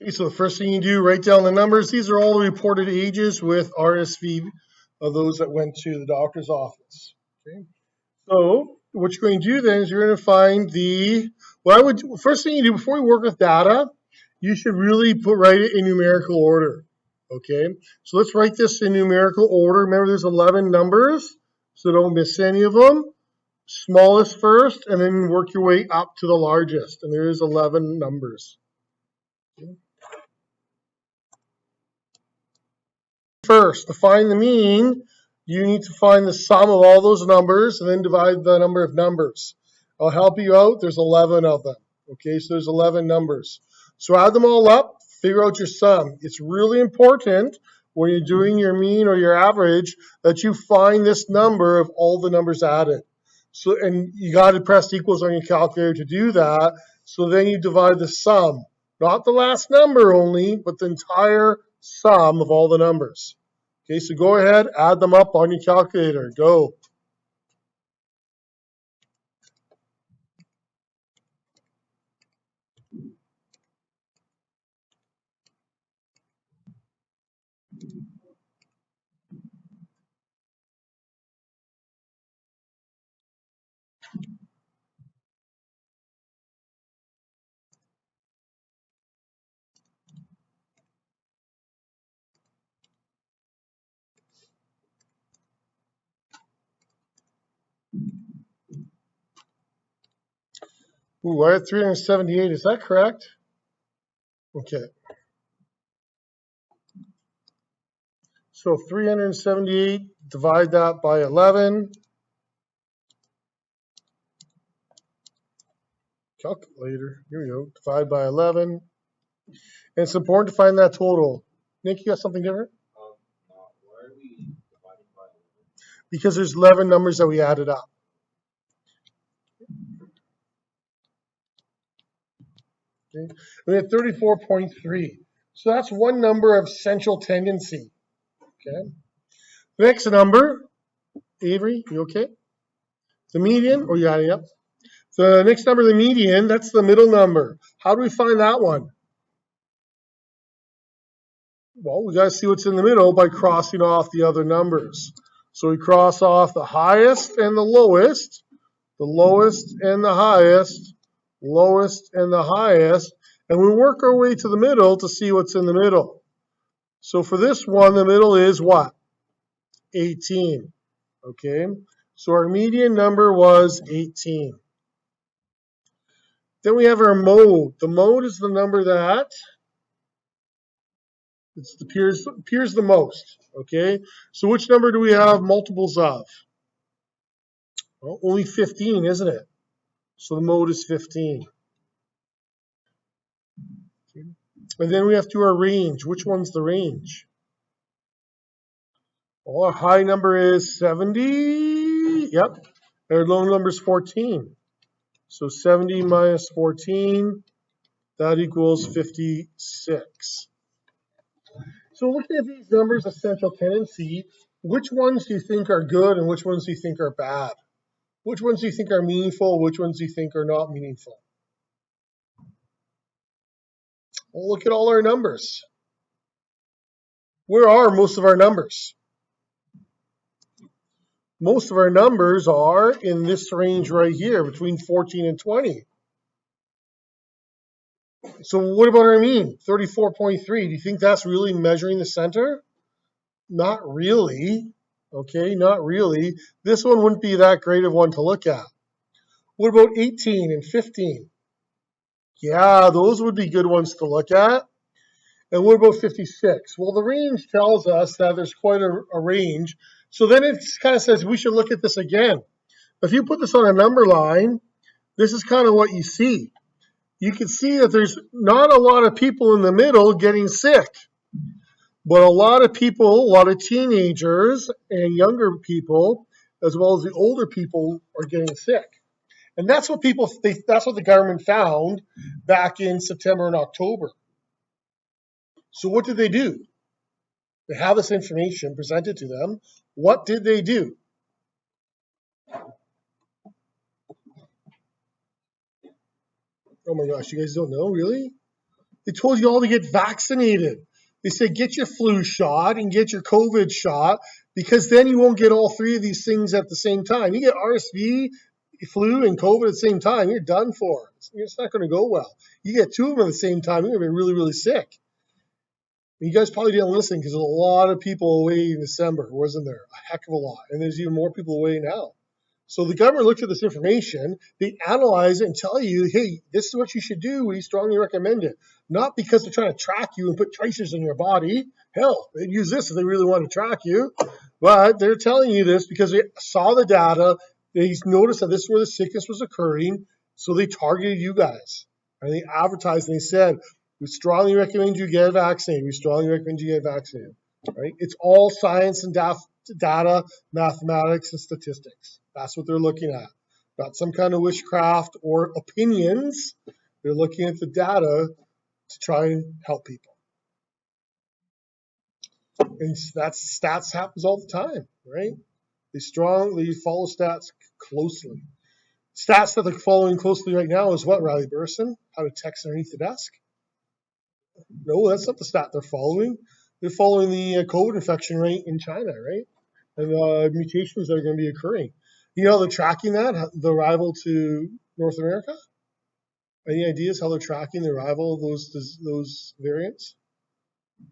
Okay, so the first thing you do, write down the numbers. These are all the reported ages with RSV of those that went to the doctor's office. Okay. So what you're going to do then is you're going to find first thing you do before you work with data, you should really write it in numerical order. Okay, so let's write this in numerical order. Remember, there's 11 numbers, so don't miss any of them. Smallest first, and then work your way up to the largest, and there is 11 numbers. Okay. First, to find the mean, you need to find the sum of all those numbers and then divide the number of numbers. I'll help you out. There's 11 of them. Okay, so there's 11 numbers. So add them all up, figure out your sum. It's really important when you're doing your mean or your average that you find this number of all the numbers added. So, and you got to press equals on your calculator to do that. So then you divide the sum, not the last number only, but the entire sum of all the numbers. Okay, so go ahead, add them up on your calculator. Go. Ooh, I had 378. Is that correct? Okay. So 378, divide that by 11. Calculator. Here we go. Divide by 11. And it's important to find that total. Nick, you got something different? Why are we dividing by 11? Because there's 11 numbers that we added up. Okay. We had 34.3. So that's one number of central tendency. Okay. Next number, Avery, you okay? The median, or you adding up? The next number, the median, that's the middle number. How do we find that one? Well, we got to see what's in the middle by crossing off the other numbers. So we cross off the highest and the lowest and the highest, lowest and the highest, and we work our way to the middle to see what's in the middle. So for this one, the middle is what? 18. Okay, so our median number was 18. Then we have our mode. The mode is the number that appears the most. Okay, so which number do we have multiples of? Well, only 15, isn't it? So the mode is 15. Okay. And then we have to do our range. Which one's the range? Well, our high number is 70. Yep. Our low number is 14. So 70 minus 14, that equals 56. So looking at these numbers of central tendency, which ones do you think are good and which ones do you think are bad? Which ones do you think are meaningful? Which ones do you think are not meaningful? Well, look at all our numbers. Where are most of our numbers? Most of our numbers are in this range right here, between 14 and 20. So what about our mean, 34.3? Do you think that's really measuring the center? Not really. Okay, not really. This one wouldn't be that great of one to look at. What about 18 and 15? Yeah, those would be good ones to look at. And what about 56? Well, the range tells us that there's quite a range. So then it kind of says we should look at this again. If you put this on a number line, this is kind of what you see. You can see that there's not a lot of people in the middle getting sick, but a lot of people, a lot of teenagers and younger people, as well as the older people, are getting sick. And that's what that's what the government found back in September and October. So what did they do? They have this information presented to them. What did they do? Oh my gosh, you guys don't know, really? They told you all to get vaccinated. They said get your flu shot and get your COVID shot because then you won't get all three of these things at the same time. You get RSV, flu, and COVID at the same time, you're done for. It's not going to go well. You get two of them at the same time, you're going to be really, really sick. You guys probably didn't listen because there's a lot of people away in December, wasn't there? A heck of a lot. And there's even more people away now. So the government looked at this information, they analyze it and tell you, hey, this is what you should do. We strongly recommend it. Not because they're trying to track you and put tracers in your body. Hell, they'd use this if they really want to track you. But they're telling you this because they saw the data. They noticed that this is where the sickness was occurring. So they targeted you guys. And they advertised and they said, we strongly recommend you get vaccinated. We strongly recommend you get vaccinated. Right? It's all science and data, mathematics, and statistics. That's what they're looking at. Not some kind of witchcraft or opinions. They're looking at the data to try and help people. And stats happens all the time, right? They follow stats closely. Stats that they're following closely right now is what, Riley Burson? How to text underneath the desk? No, that's not the stat they're following. They're following the COVID infection rate in China, right? And the mutations that are going to be occurring. You know, they're tracking that, the arrival to North America? Any ideas how they're tracking the arrival of those variants?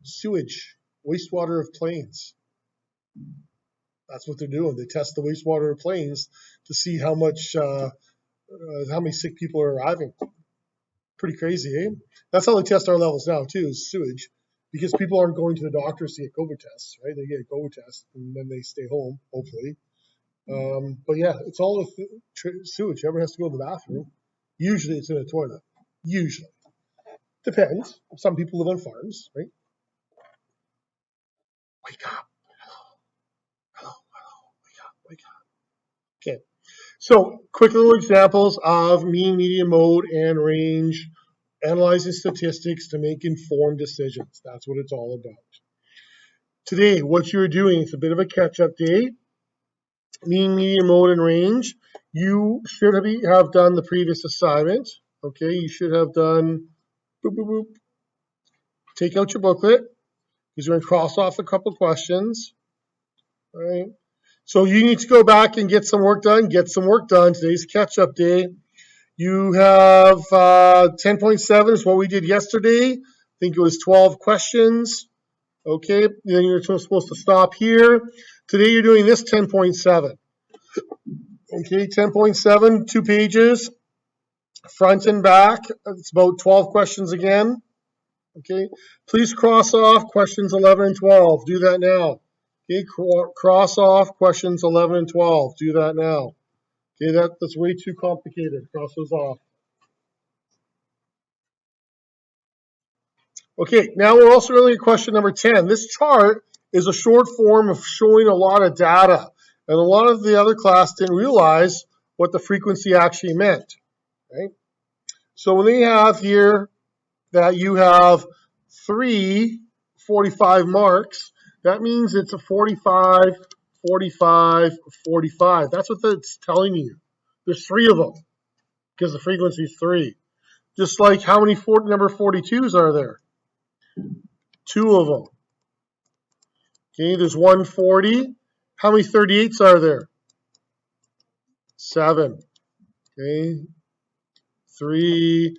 Sewage, wastewater of planes. That's what they're doing. They test the wastewater of planes to see how many sick people are arriving. Pretty crazy, eh? That's how they test our levels now, too, is sewage. Because people aren't going to the doctors to get COVID tests, right? They get a COVID test, and then they stay home, hopefully. But yeah, it's all sewage. Everyone has to go to the bathroom. Usually it's in a toilet. Usually. Depends. Some people live on farms, right? Wake up. Hello. Wake up. Okay. So quick little examples of mean, median, mode, and range, analyzing statistics to make informed decisions. That's what it's all about. Today, what you're doing, it's a bit of a catch-up day. Mean, median, mode, and range. You should have done the previous assignment. Okay, you should have done, boop, boop, boop. Take out your booklet, because you're going to cross off a couple questions. All right. So you need to go back and get some work done. Get some work done. Today's catch-up day. You have 10.7 is what we did yesterday. I think it was 12 questions. Okay, then you're supposed to stop here. Today you're doing this 10.7. Okay, 10.7, 2 pages, front and back. It's about 12 questions again. Okay, please cross off questions 11 and 12. Do that now. Okay, cross off questions 11 and 12. Do that now. Okay, that's way too complicated. Cross those off. Okay, now we're also looking at question number 10. This chart is a short form of showing a lot of data. And a lot of the other class didn't realize what the frequency actually meant. Right? So when they have here that you have 3 45 marks, that means it's a 45, 45, 45. That's what it's telling you. There's 3 of them because the frequency is 3. Just like how many number 42s are there? 2 of them. Okay, there's 140. How many 38s are there? 7. Okay, 3,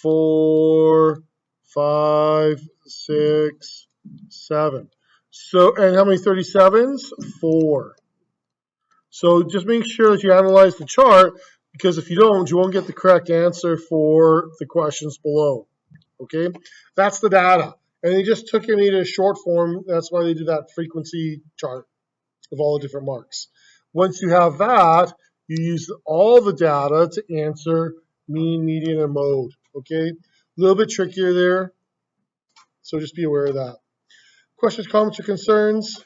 4, 5, 6, 7. So, and how many 37s? 4. So just make sure that you analyze the chart, because if you don't, you won't get the correct answer for the questions below. Okay, that's the data. And they just took it into a short form. That's why they did that frequency chart of all the different marks. Once you have that, you use all the data to answer mean, median, and mode. Okay, a little bit trickier there, so just be aware of that. Questions, comments, or concerns?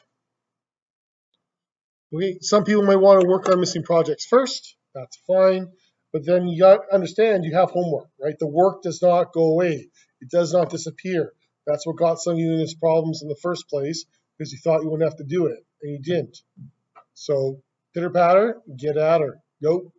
Okay, some people might want to work on missing projects first. That's fine, but then you got to understand you have homework, right? The work does not go away. It does not disappear. That's what got some of you in these problems in the first place, because you thought you wouldn't have to do it, and you didn't. So, pitter patter, get at her. Go.